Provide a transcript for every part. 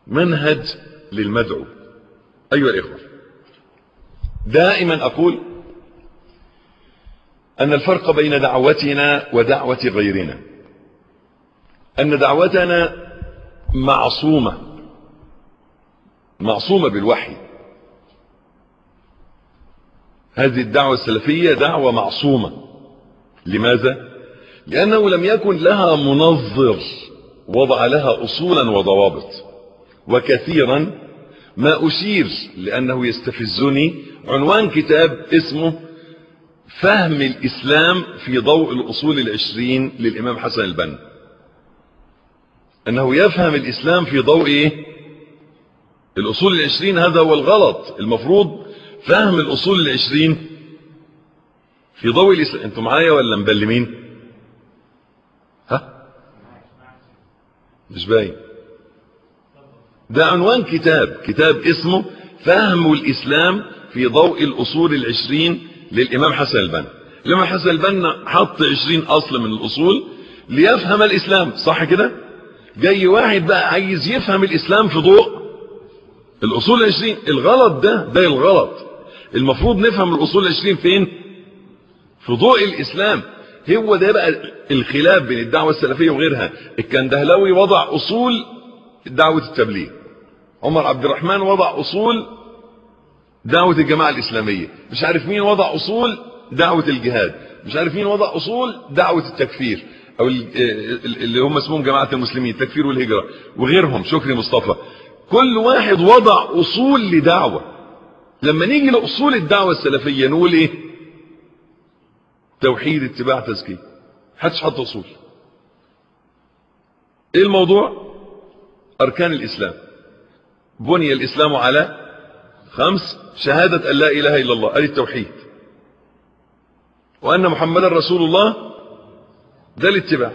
منهج للمدعو. أيها الإخوة، دائما أقول أن الفرق بين دعوتنا ودعوة غيرنا أن دعوتنا معصومة بالوحي. هذه الدعوة السلفية دعوة معصومة. لماذا؟ لأنه لم يكن لها منظر وضع لها أصولا وضوابط. وكثيرا ما أشير لأنه يستفزني عنوان كتاب اسمه فهم الإسلام في ضوء الأصول 20 للإمام حسن البنا. أنه يفهم الإسلام في ضوء إيه؟ الأصول 20. هذا هو الغلط. المفروض فهم الأصول 20 في ضوء الإسلام. أنتم معايا ولا مبلمين؟ ها؟ مش باين. ده عنوان كتاب اسمه فهم الإسلام في ضوء الأصول 20 للإمام حسن البنا. الإمام حسن البنا حط 20 أصل من الأصول ليفهم الإسلام، صح كده؟ جاي واحد بقى عايز يفهم الإسلام في ضوء الأصول 20. الغلط ده الغلط. المفروض نفهم الأصول 20 فين؟ في ضوء الإسلام. هو ده بقى الخلاف بين الدعوة السلفية وغيرها. الكندهلاوي وضع أصول دعوة التبليغ، عمر عبد الرحمن وضع أصول دعوة الجماعة الإسلامية، مش عارف مين وضع أصول دعوة الجهاد، مش عارف مين وضع أصول دعوة التكفير، أو اللي هم اسمهم جماعة المسلمين، التكفير والهجرة، وغيرهم، شكري مصطفى. كل واحد وضع أصول لدعوة. لما نيجي لأصول الدعوة السلفية نقول إيه؟ توحيد، اتباع، تزكية. محدش حط أصول. إيه الموضوع؟ أركان الإسلام. بني الإسلام على 5: شهادة أن لا إله إلا الله، أدي التوحيد، وأن محمدا رسول الله، ده الاتباع،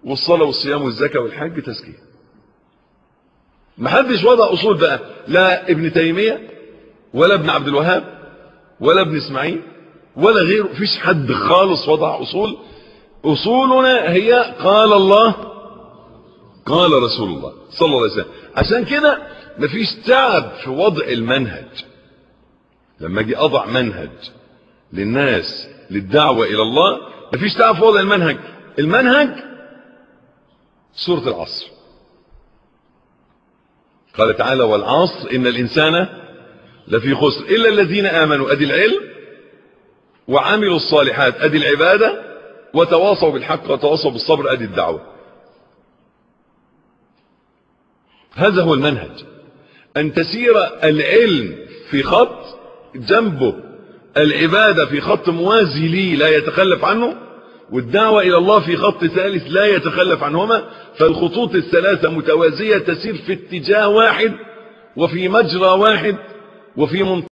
والصلاة والصيام والزكاة والحج تزكية. محدش وضع أصول بقى، لا ابن تيمية ولا ابن عبد الوهاب ولا ابن اسماعيل ولا غيره. فيش حد خالص وضع أصول. أصولنا هي قال الله قال رسول الله صلى الله عليه وسلم. عشان كده مفيش تعب في وضع المنهج. لما اجي اضع منهج للناس للدعوة الى الله مفيش تعب في وضع المنهج. المنهج سورة العصر. قال تعالى: والعصر إن الإنسان لفي خسر إلا الذين آمنوا، أدي العلم، وعملوا الصالحات، أدي العبادة، وتواصوا بالحق وتواصوا بالصبر، أدي الدعوة. هذا هو المنهج. أن تسير العلم في خط، جنبه العبادة في خط موازي لي لا يتخلف عنه، والدعوة إلى الله في خط ثالث لا يتخلف عنهما. فالخطوط الثلاثة متوازية تسير في اتجاه واحد وفي مجرى واحد وفي منطقة